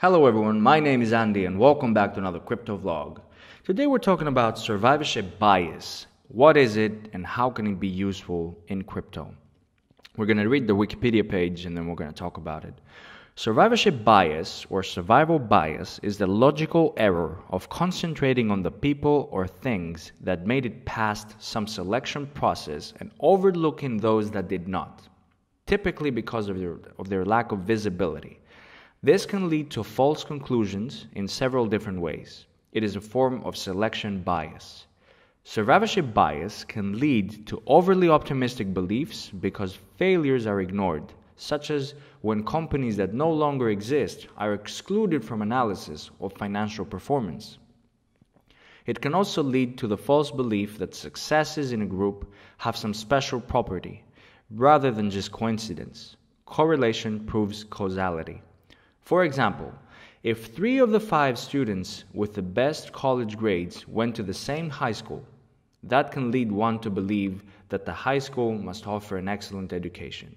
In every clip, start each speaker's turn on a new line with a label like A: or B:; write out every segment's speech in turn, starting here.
A: Hello everyone, my name is Andy and welcome back to another crypto vlog. Today we're talking about survivorship bias. What is it and how can it be useful in crypto? We're going to read the Wikipedia page and then we're going to talk about it. Survivorship bias or survival bias is the logical error of concentrating on the people or things that made it past some selection process and overlooking those that did not, typically because of their lack of visibility. This can lead to false conclusions in several different ways. It is a form of selection bias. Survivorship bias can lead to overly optimistic beliefs because failures are ignored, such as when companies that no longer exist are excluded from analysis of financial performance. It can also lead to the false belief that successes in a group have some special property, rather than just coincidence. Correlation proves causality. For example, if 3 of the 5 students with the best college grades went to the same high school, that can lead one to believe that the high school must offer an excellent education.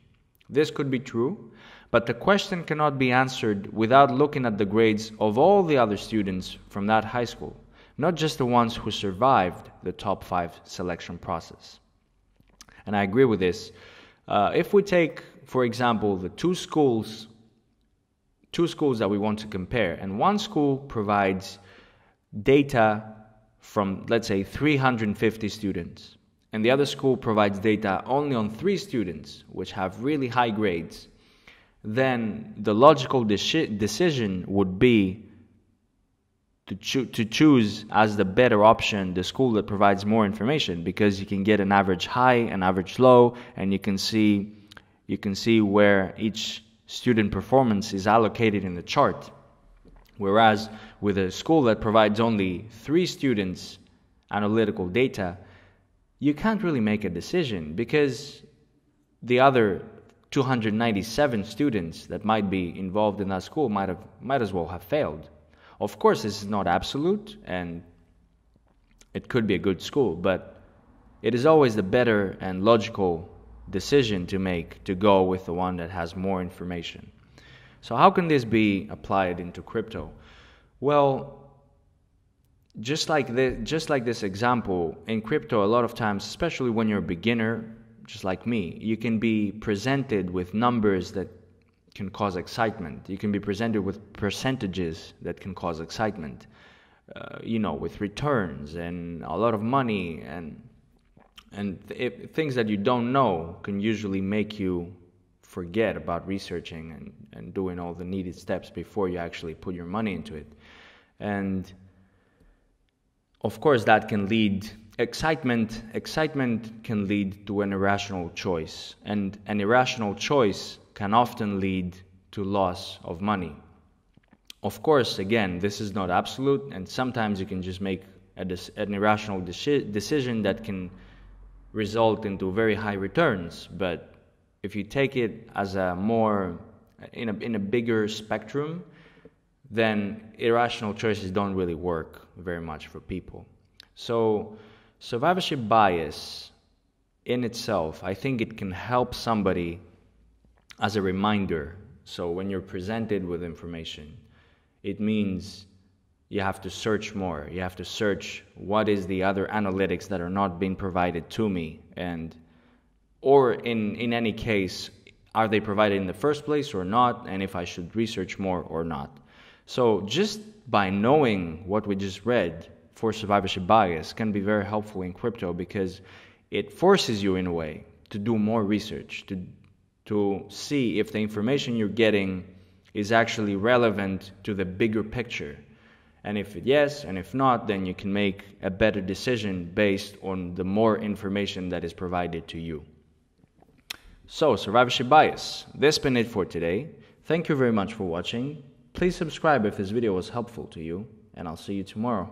A: This could be true, but the question cannot be answered without looking at the grades of all the other students from that high school, not just the ones who survived the top 5 selection process. And I agree with this. If we take, for example, the two schools that we want to compare, and one school provides data from, let's say, 350 students, and the other school provides data only on 3 students, which have really high grades, then the logical decision would be to choose as the better option the school that provides more information, because you can get an average high, an average low, and you can see where each student performance is allocated in the chart. Whereas with a school that provides only 3 students analytical data, you can't really make a decision because the other 297 students that might be involved in that school might as well have failed. Of course, this is not absolute and it could be a good school, but it is always the better and logical decision to make to go with the one that has more information. So how can this be applied into crypto? Well, just like this example, in crypto, a lot of times, especially when you're a beginner, just like me, you can be presented with numbers that can cause excitement. You can be presented with percentages that can cause excitement, with returns and a lot of money, and things that you don't know can usually make you forget about researching and doing all the needed steps before you actually put your money into it. And of course that can lead, excitement can lead to an irrational choice, and an irrational choice can often lead to loss of money. Of course, again, this is not absolute, and sometimes you can just make an irrational decision that can result into very high returns. But if you take it as a more in a bigger spectrum, then irrational choices don't really work very much for people. So survivorship bias in itself, I think it can help somebody as a reminder. So when you're presented with information, it means you have to search more. You have to search what is the other analytics that are not being provided to me, or in any case, are they provided in the first place or not, and if I should research more or not. So just by knowing what we just read for survivorship bias can be very helpful in crypto, because it forces you in a way to do more research, to see if the information you're getting is actually relevant to the bigger picture. And if yes, and if not, then you can make a better decision based on the more information that is provided to you. So, survivorship bias. This has been it for today. Thank you very much for watching. Please subscribe if this video was helpful to you, and I'll see you tomorrow.